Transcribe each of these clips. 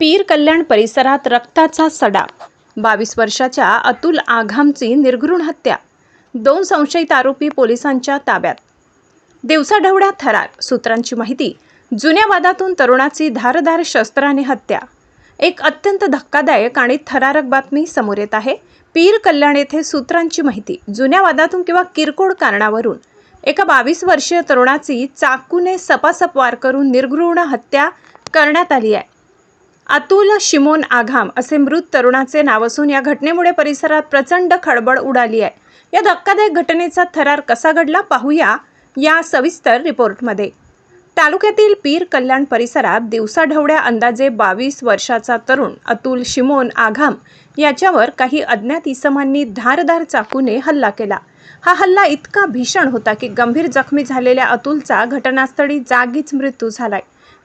पीर कल्याण परिसरात रक्ताचा सडा। 22 वर्षाच्या अतुल आघामची निर्घृण हत्या। 2 संशयित आरोपी पोलिसांच्या ताब्यात। दिवसाढवळ्या थरार। सूत्रांची माहिती। जुन्या वादातून तरुणाची धारदार शस्त्राने हत्या। एक अत्यंत धक्कादायक आणि थरारक बातमी समोर येत आहे। पीर कल्याण येथे सूत्रांची माहिती। जुन्या वादातून किंवा किरकोळ कारणावरून एका 22 वर्षीय तरुणाची चाकूने सपासप वार करून निर्घृण हत्या करण्यात आली आहे। अतुल शिमोन आघाम असे मृत तरुणाचे नाव असून या घटनेमुळे परिसरात प्रचंड खळबळ उडाली आहे। या धक्कादायक घटनेचा थरार कसा घडला पाहूया या सविस्तर रिपोर्टमध्ये। तालुक्यातील पीर कल्याण परिसरात दिवसाढवळ्या अंदाजे 22 वर्षाचा तरुण अतुल शिमोन आघाम याच्यावर काही अज्ञात इसमांनी धारदार चाकूने हल्ला केला। हा हल्ला इतका भीषण होता की गंभीर जखमी झालेल्या अतुलचा घटनास्थळी जागीच मृत्यू झालाय।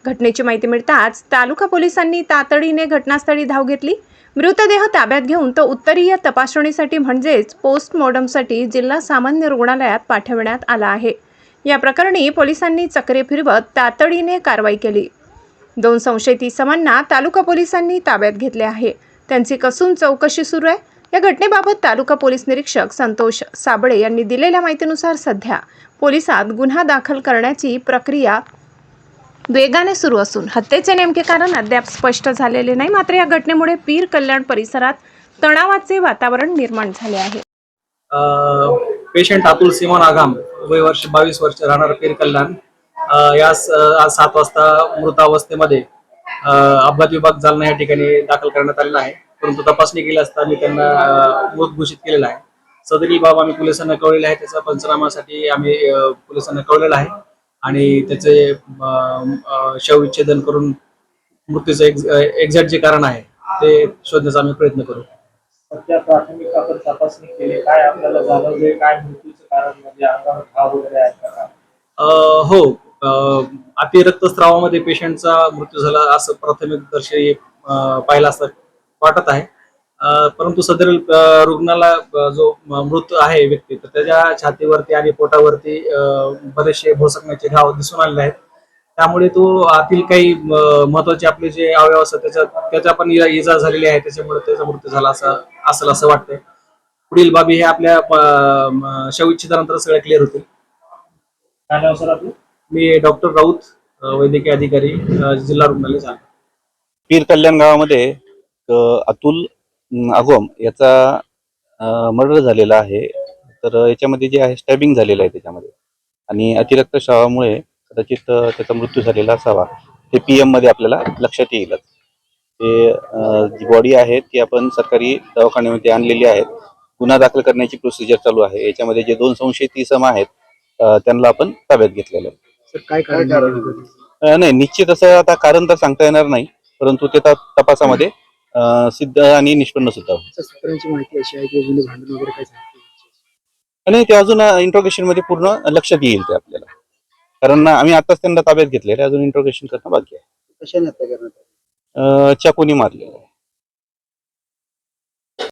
घटनेची माहिती मिळताच तालुका पोलिसांनी तातडीने घटनास्थळी धाव घेतली। मृतदेह ताब्यात घेऊन तो उत्तरीय तपासणीसाठी म्हणजेच पोस्टमॉर्टमसाठी जिल्हा सामान्य रुग्णालयात पाठवण्यात आला आहे। या प्रकरणी पोलिसांनी चक्रे फिरवत तातडीने कारवाई केली। 2 संशयित इसमांना तालुका पोलिसांनी ताब्यात घेतले आहे। त्यांची कसून चौकशी सुरू आहे। या घटनेबाबत तालुका पोलीस निरीक्षक संतोष साबळे यांनी दिलेल्या माहितीनुसार सध्या पोलिसात गुन्हा दाखल करण्याची प्रक्रिया वेगाने सुरू असून हत्येचे नेमके कारण अद्याप स्पष्ट झालेले नाही। मात्र या घटनेमुळे पीर कल्याण परिसरात तणावाचे वातावरण निर्माण झाले आहे। पेशंट अतुल शिमोन आघाम वय 22 वर्ष राहणार पीर कल्याण आज 7 वाजता मृतावस्थेमध्ये अपघात विभाग जालना या ठिकाणी दाखल करण्यात आलेला आहे। परंतु तपासणी केली असता मी त्यांना मृत घोषित केलेला आहे। सदरील बाब आम्ही पोलिसांना कळवलेला आहे। त्याचा पंचनामासाठी आम्ही पोलिसांना कळवलेला आहे आणि त्याचे शवविच्छेदन करून मृत्यूचं एक्झॅक्ट जे कारण आहे ते शोधण्याचा आम्ही प्रयत्न करू। सध्या प्राथमिक आपण तपासणी केली, काय आपल्याला जाणवले, काय मृत्यूचं कारण म्हणजे अंगावर घाव वगैरे आहे का? हो, अति रक्तस्रावामध्ये पेशंटचा मृत्यू झाला असं प्राथमिक दर्शनी पाहिला असं वाटत आहे। परंतु सदरील रुग्णाला जो मृत आहे व्यक्ती तर त्याच्या छातीवरती आणि पोटावरती बरेचसे भोसकण्याचे घाव दिसून आलेले आहेत। त्यामुळे तो आतील काही महत्वाचे आपले जे अवयव असतात त्याच्या पण इजा झालेली आहे, त्याच्यामुळे त्याचा मृत्यू झाला असेल असं वाटतंय। पुढील बाबी हे आपल्या शवविच्छेदनानंतर सगळे क्लिअर होतील। काय नाव सर आपलं? मी डॉक्टर राऊत, वैद्यकीय अधिकारी, जिल्हा रुग्णालय जालना। पीर कल्याण गावामध्ये अतुल आघाम याचा मर्डर झालेला आहे। तर याच्यामध्ये जे आहे स्टॅबिंग झालेलं आहे त्याच्यामध्ये आणि अतिरक्तस्रावामुळे कदाचित त्याचा मृत्यू झालेला असावा हे PM मध्ये आपल्याला लक्षात येईल। ते जी बॉडी आहे ती आपण सरकारी दवाखान्यामध्ये आणलेली आहे। गुन्हा दाखल करण्याची प्रोसिजर चालू आहे। याच्यामध्ये जे 2 संशयित इसम आहेत त्यांना आपण ताब्यात घेतलेलं आहे। काय कारण नाही, निश्चित असं आता कारण तर सांगता येणार नाही, परंतु ते तपासामध्ये सिद्ध आणि निष्पन्न सुद्धा माहिती अशी आहे की भांडण वगैरे काय नाही, ते अजून इंट्रोगेशन मध्ये पूर्ण लक्षात येईल ते आपल्याला, कारण आम्ही आताच त्यांना ताब्यात घेतलेलं आहे। अजून इंट्रोगेशन करणं बाकी आहे। कशाने हत्या करण्यात आली? चाकूने मारलेलं आहे।